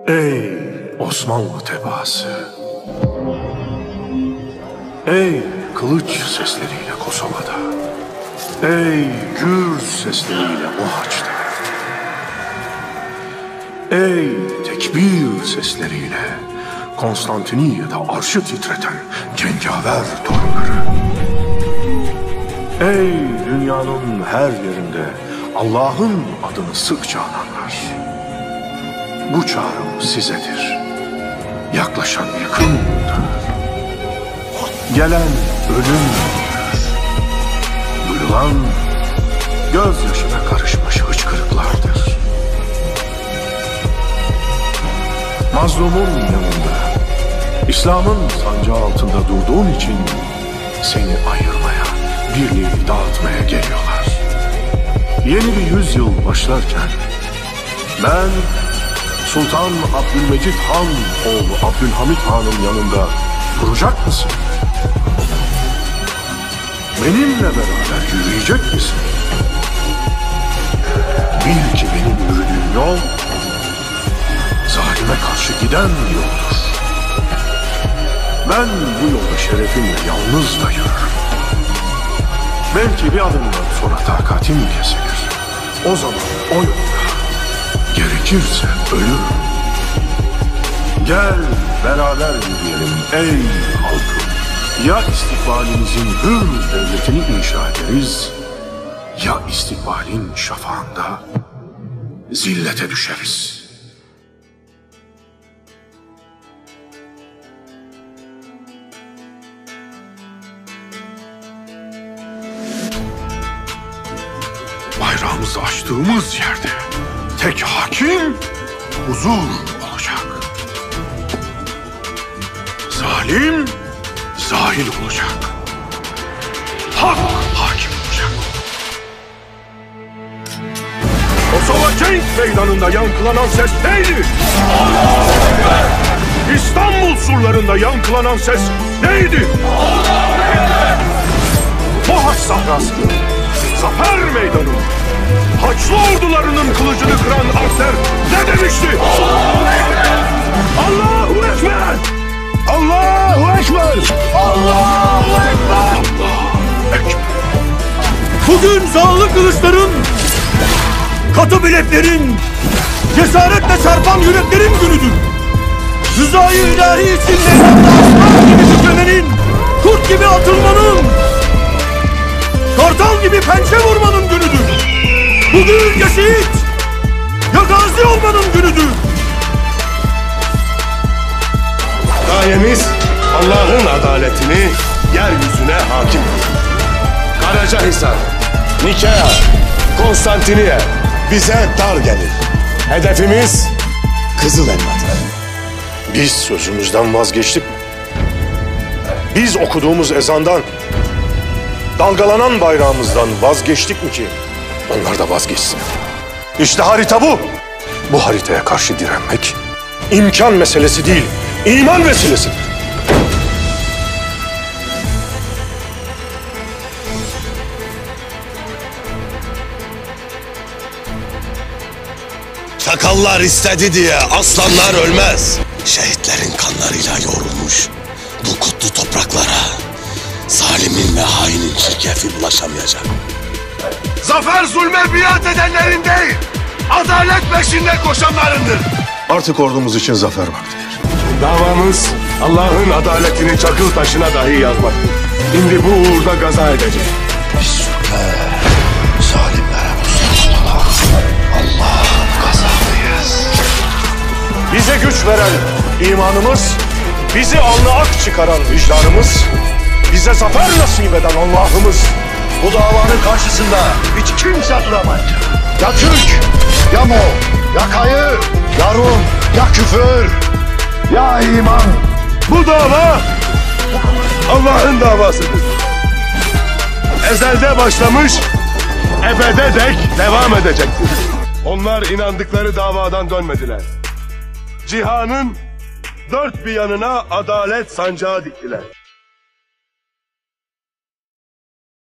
Ey Osmanlı tebaası! Ey kılıç sesleriyle Kosova'da! Ey gür sesleriyle Mohaç'ta! Ey tekbir sesleriyle Konstantiniyye'de arşı titreten cengaver torunları! Ey dünyanın her yerinde Allah'ın adını sıkça ananlar! Bu çağrım sizedir. Yaklaşan yakındır. Gelen ölümdür. Duyulan gözyaşına karışmış hıçkırıklardır. Mazlumun yanında, İslam'ın sancağı altında durduğun için seni ayırmaya, birliği dağıtmaya geliyorlar. Yeni bir yüzyıl başlarken ben Sultan Abdülmecid Han oğlu Abdülhamit Han'ın yanında duracak mısın? Benimle beraber yürüyecek misin? Bil ki benim yürüdüğüm yol zalime karşı giden yoldur. Ben bu yolda şerefimle yalnız da yürürüm. Belki bir adımdan sonra takatim kesilir. O zaman o yolda gerekirse ölürüm. Gel beraber yürüyelim ey halkım. Ya istikbalimizin hür devletini inşa ederiz, ya istikbalin şafağında zillete düşeriz. Bayrağımızı açtığımız yerde tek hakim huzur olacak. Zalim zahil olacak. Hak hakim olacak. Kosova Cenk Meydanı'nda yankılanan ses neydi? İstanbul surlarında yankılanan ses neydi? Mohaç sahrası, Zafer Meydanı, Haçlı ordularının kılıcını kıran Arter ne demişti? Allahu Ekber! Allahu Ekber! Allahu Ekber! Allahu Ekber! Bugün zağlı kılıçların, katı bileklerin, cesaretle çarpan yüreklerin günüdür. Rızayı ilahi için meydanda aslan gibi tükremenin, kurt gibi atılmanın, kartal gibi pençe vurmanın günüdür. Bugün ya şehit, ya gazi olmanın günüdür. Gayemiz Allah'ın adaletini yeryüzüne hakim kılmak. Karacahisar, Nikea, Konstantiniye bize dar gelir. Hedefimiz Kızıl Elmadır. Biz sözümüzden vazgeçtik mi? Biz okuduğumuz ezandan, dalgalanan bayrağımızdan vazgeçtik mi ki onlar da vazgeçsin? İşte harita bu. Bu haritaya karşı direnmek imkan meselesi değil, iman meselesidir. Çakallar istedi diye aslanlar ölmez. Şehitlerin kanlarıyla yoğrulmuş bu kutlu topraklara zalimin ve hainin çirkefi bulaşamayacak. Zafer zulme biat edenlerin değil, adalet peşinde koşanlarındır. Artık ordumuz için zafer vaktidir. Davamız Allah'ın adaletini çakıl taşına dahi yazmaktır. Şimdi bu uğurda gaza edecek. Zalimlere musallat Allah'ın gazabıyız. Bize güç veren imanımız, bizi alnı ak çıkaran vicdanımız, bize zafer nasip eden Allah'ımız. Bu davanın karşısında hiç kimse duramayacak. Ya Türk, ya Moğol, ya Kayı, ya Rum, ya küfür, ya iman. Bu dava Allah'ın davasıdır. Ezelde başlamış, ebede dek devam edecektir. Onlar inandıkları davadan dönmediler. Cihanın dört bir yanına adalet sancağı diktiler.